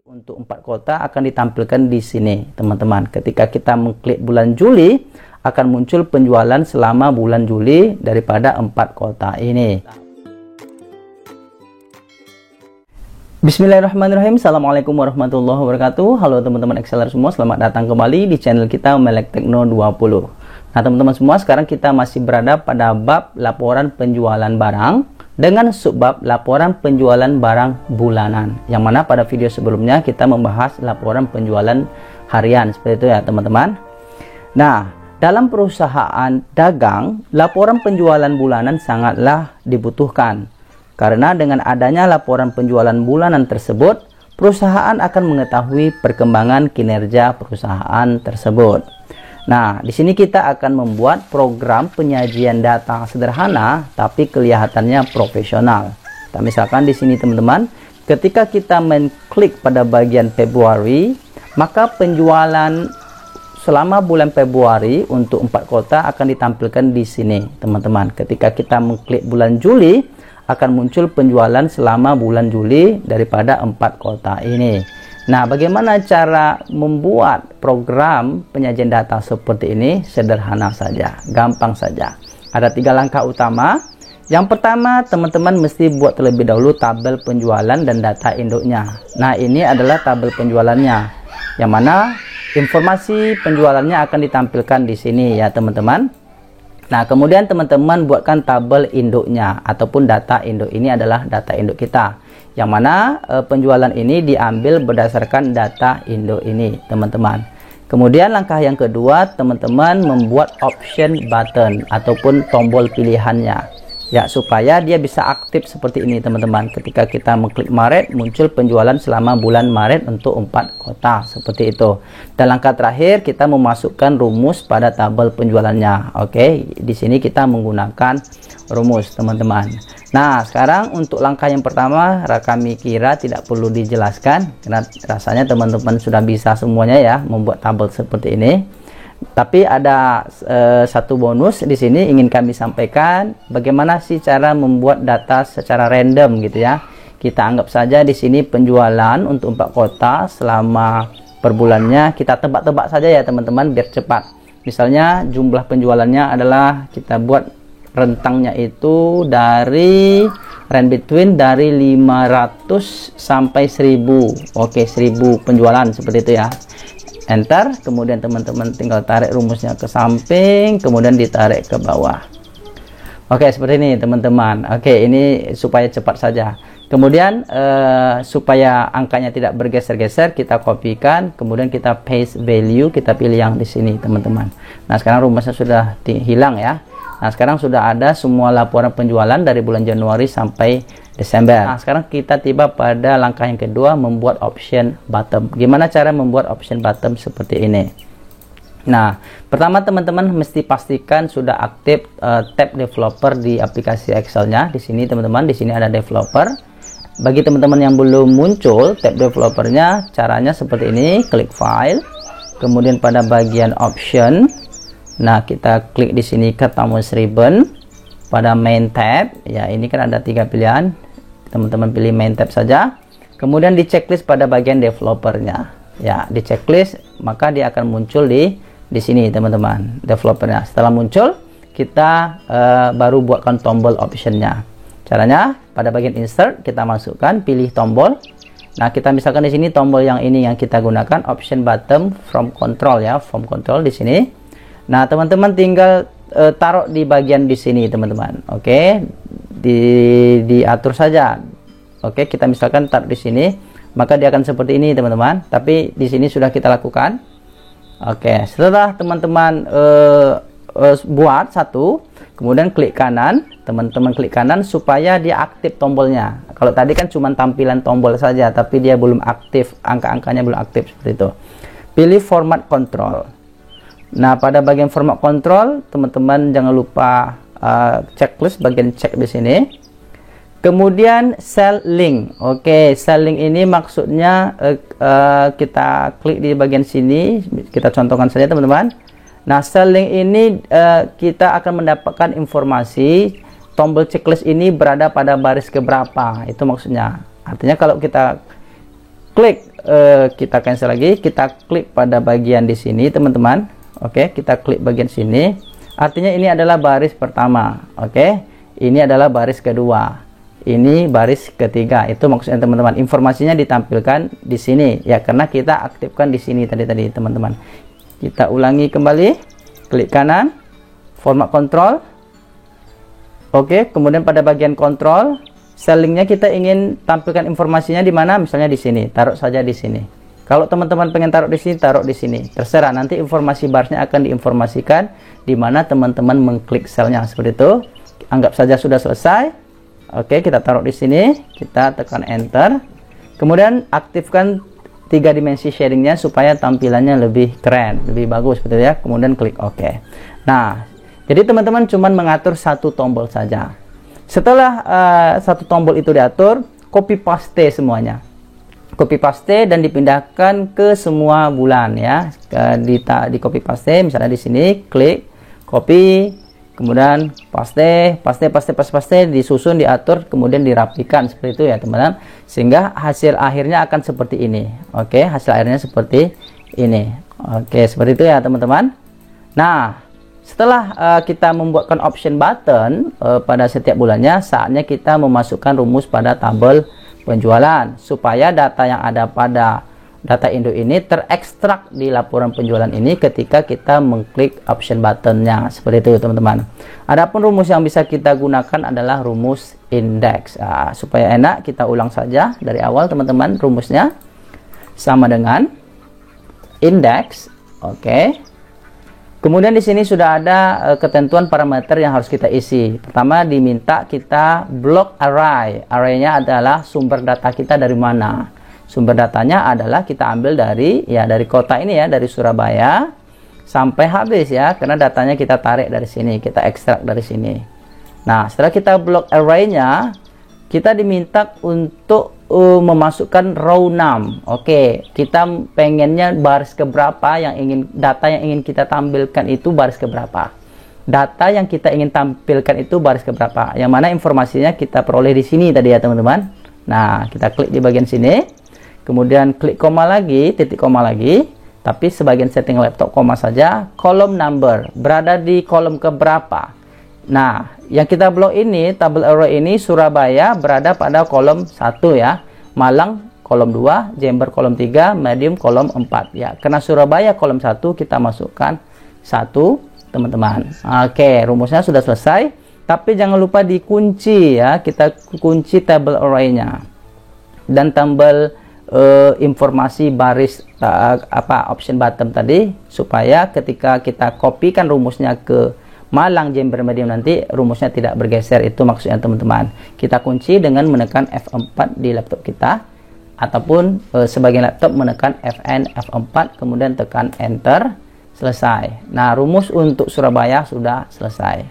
Untuk 4 kota akan ditampilkan di sini, teman-teman. Ketika kita mengklik bulan Juli, akan muncul penjualan selama bulan Juli daripada 4 kota ini. Bismillahirrahmanirrahim. Assalamualaikum warahmatullahi wabarakatuh. Halo teman-teman Exceller semua, selamat datang kembali di channel kita Melek Tekno 20. Nah teman-teman semua, sekarang kita masih berada pada bab laporan penjualan barang dengan subbab laporan penjualan barang bulanan, yang mana pada video sebelumnya kita membahas laporan penjualan harian, seperti itu ya teman-teman. Nah, dalam perusahaan dagang, laporan penjualan bulanan sangatlah dibutuhkan, karena dengan adanya laporan penjualan bulanan tersebut, perusahaan akan mengetahui perkembangan kinerja perusahaan tersebut. Nah, di sini kita akan membuat program penyajian data sederhana tapi kelihatannya profesional. Nah, misalkan di sini teman-teman, ketika kita mengklik pada bagian Februari, maka penjualan selama bulan Februari untuk 4 kota akan ditampilkan di sini, teman-teman. Ketika kita mengklik bulan Juli, akan muncul penjualan selama bulan Juli daripada 4 kota ini. Nah, bagaimana cara membuat program penyajian data seperti ini? Sederhana saja, gampang saja. Ada 3 langkah utama. Yang pertama, teman-teman mesti buat terlebih dahulu tabel penjualan dan data induknya. Nah, ini adalah tabel penjualannya, yang mana informasi penjualannya akan ditampilkan di sini ya, teman-teman. Nah, kemudian teman-teman buatkan tabel induknya ataupun data induk. Ini adalah data induk kita, yang mana penjualan ini diambil berdasarkan data induk ini, teman-teman. Kemudian langkah yang kedua, teman-teman membuat option button ataupun tombol pilihannya, ya, supaya dia bisa aktif seperti ini, teman-teman. Ketika kita mengklik Maret, muncul penjualan selama bulan Maret untuk 4 kota, seperti itu. Dan langkah terakhir, kita memasukkan rumus pada tabel penjualannya. Oke, di sini kita menggunakan rumus, teman-teman. Nah, sekarang untuk langkah yang pertama, kami kira tidak perlu dijelaskan, karena rasanya teman-teman sudah bisa semuanya ya, membuat tabel seperti ini. Tapi ada satu bonus di sini ingin kami sampaikan, bagaimana sih cara membuat data secara random gitu ya. Kita anggap saja di sini penjualan untuk 4 kota selama per bulannya, kita tebak-tebak saja ya teman-teman biar cepat. Misalnya jumlah penjualannya adalah, kita buat rentangnya itu dari range between dari 500 sampai 1000. Oke, 1000 penjualan seperti itu ya. Enter, kemudian teman-teman tinggal tarik rumusnya ke samping, kemudian ditarik ke bawah. Oke, seperti ini teman-teman. Oke, ini supaya cepat saja. Kemudian supaya angkanya tidak bergeser-geser, kita kopikan, kemudian kita paste value, kita pilih yang di sini teman-teman. Nah, sekarang rumusnya sudah hilang ya. Nah, sekarang sudah ada semua laporan penjualan dari bulan Januari sampai Desember. Nah, sekarang kita tiba pada langkah yang kedua, membuat option bottom. Gimana cara membuat option bottom seperti ini? Nah, pertama teman-teman mesti pastikan sudah aktif tab developer di aplikasi Excel-nya. Di sini teman-teman, di sini ada developer. Bagi teman-teman yang belum muncul tab developernya, caranya seperti ini. Klik file, kemudian pada bagian option. Nah, kita klik di sini Continuous Ribbon pada main tab. Ya, ini kan ada 3 pilihan. Teman-teman pilih main tab saja. Kemudian di checklist pada bagian developernya. Ya, di checklist maka dia akan muncul di sini teman-teman, developernya. Setelah muncul, kita baru buatkan tombol optionnya. Caranya pada bagian insert kita masukkan, pilih tombol. Nah, kita misalkan di sini tombol yang ini yang kita gunakan, option button from control ya, from control di sini. Nah, teman-teman tinggal taruh di bagian di sini teman-teman. Oke, diatur saja. Oke, kita misalkan taruh di sini, maka dia akan seperti ini teman-teman. Tapi di sini sudah kita lakukan. Oke, setelah teman-teman buat satu, kemudian klik kanan, teman-teman klik kanan supaya dia aktif tombolnya. Kalau tadi kan cuma tampilan tombol saja, tapi dia belum aktif, angka-angkanya belum aktif seperti itu. Pilih format control. Nah, pada bagian format control, teman-teman jangan lupa checklist bagian cek di sini. Kemudian cell link. Oke, cell link ini maksudnya kita klik di bagian sini. Kita contohkan saja teman-teman. Nah, cell link ini kita akan mendapatkan informasi tombol checklist ini berada pada baris keberapa. Itu maksudnya. Artinya kalau kita klik kita cancel lagi, kita klik pada bagian di sini teman-teman. Oke, kita klik bagian sini. Artinya ini adalah baris pertama. Oke, ini adalah baris kedua, ini baris ketiga. Itu maksudnya teman-teman. Informasinya ditampilkan di sini ya, karena kita aktifkan di sini tadi teman-teman. Kita ulangi kembali, klik kanan, format kontrol. Oke, kemudian pada bagian kontrol, sellingnya kita ingin tampilkan informasinya di mana, misalnya di sini, taruh saja di sini. Kalau teman-teman pengen taruh di sini, taruh di sini. Terserah, nanti informasi barsnya akan diinformasikan di mana teman-teman mengklik selnya seperti itu. Anggap saja sudah selesai. Oke, kita taruh di sini, kita tekan enter. Kemudian aktifkan 3 dimensi shadingnya supaya tampilannya lebih keren, lebih bagus betul ya. Kemudian klik OK. Nah, jadi teman-teman cuman mengatur satu tombol saja. Setelah satu tombol itu diatur, copy paste semuanya. Copy paste dan dipindahkan ke semua bulan ya. Di copy paste, misalnya di sini klik copy, kemudian paste, disusun, diatur, kemudian dirapikan seperti itu ya teman-teman, sehingga hasil akhirnya akan seperti ini. Oke, hasil akhirnya seperti ini. Oke, seperti itu ya teman-teman. Nah, setelah kita membuatkan option button pada setiap bulannya, saatnya kita memasukkan rumus pada tabel penjualan supaya data yang ada pada data induk ini terekstrak di laporan penjualan ini ketika kita mengklik option buttonnya seperti itu teman-teman. Adapun rumus yang bisa kita gunakan adalah rumus indeks. Supaya enak, kita ulang saja dari awal teman-teman. Rumusnya sama dengan indeks. Oke. Kemudian di sini sudah ada ketentuan parameter yang harus kita isi. Pertama diminta kita block array. Arraynya adalah sumber data kita dari mana. Sumber datanya adalah kita ambil dari kota ini ya, dari Surabaya sampai habis ya, karena datanya kita tarik dari sini, kita ekstrak dari sini. Nah, setelah kita block arraynya, kita diminta untuk memasukkan row 6. Oke, kita pengennya baris keberapa data yang ingin kita tampilkan itu baris keberapa. Data yang kita ingin tampilkan itu baris keberapa. Yang mana informasinya kita peroleh di sini tadi ya teman-teman. Nah, kita klik di bagian sini. Kemudian klik koma lagi, titik koma lagi. Tapi sebagian setting laptop koma saja. Kolom number berada di kolom keberapa. Nah, yang kita blok ini, tabel array ini, Surabaya berada pada kolom 1 ya, Malang kolom 2, Jember kolom 3, Medium kolom 4 ya. Karena Surabaya kolom 1, kita masukkan 1 teman-teman. Oke, rumusnya sudah selesai, tapi jangan lupa dikunci ya, kita kunci tabel array-nya dan tabel informasi baris option button tadi, supaya ketika kita kopikan rumusnya ke Malang, Jember, Medium nanti rumusnya tidak bergeser. Itu maksudnya teman-teman. Kita kunci dengan menekan F4 di laptop kita, ataupun sebagian laptop menekan Fn, F4 kemudian tekan enter, selesai. Nah, rumus untuk Surabaya sudah selesai.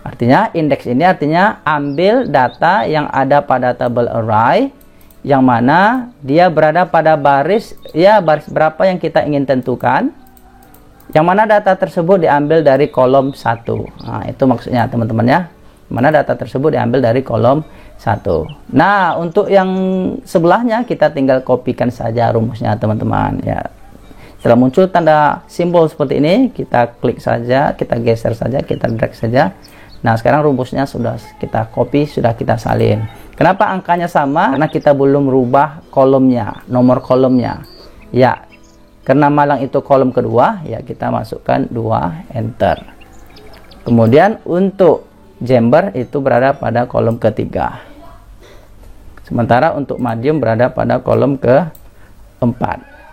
Artinya indeks ini artinya ambil data yang ada pada tabel array, yang mana dia berada pada baris berapa yang kita ingin tentukan, yang mana data tersebut diambil dari kolom 1. Nah, itu maksudnya teman-teman ya. Mana data tersebut diambil dari kolom 1. Nah, untuk yang sebelahnya kita tinggal kopikan saja rumusnya teman-teman ya. Setelah muncul tanda simbol seperti ini, kita klik saja, kita geser saja, kita drag saja. Nah, sekarang rumusnya sudah kita copy, sudah kita salin. Kenapa angkanya sama? Karena kita belum rubah kolomnya, nomor kolomnya. Ya, karena Malang itu kolom kedua, ya kita masukkan 2, enter. Kemudian untuk Jember itu berada pada kolom ketiga. Sementara untuk Medium berada pada kolom ke-4.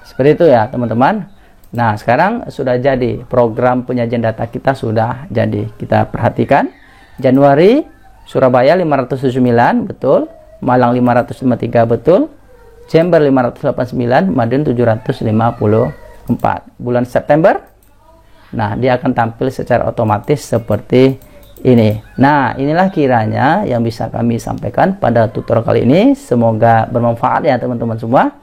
Seperti itu ya teman-teman. Nah, sekarang sudah jadi. Program penyajian data kita sudah jadi. Kita perhatikan. Januari, Surabaya 579, betul. Malang 553, betul. Jember 589, Madiun 754. Bulan September, nah dia akan tampil secara otomatis seperti ini. Nah, inilah kiranya yang bisa kami sampaikan pada tutorial kali ini. Semoga bermanfaat ya teman-teman semua.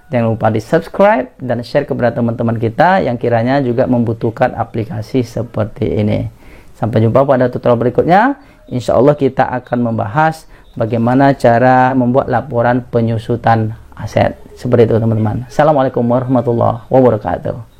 Jangan lupa di subscribe dan share kepada teman-teman kita yang kiranya juga membutuhkan aplikasi seperti ini. Sampai jumpa pada tutorial berikutnya. Insya Allah kita akan membahas bagaimana cara membuat laporan penyusutan aset. Seperti itu teman-teman. Assalamualaikum warahmatullahi wabarakatuh.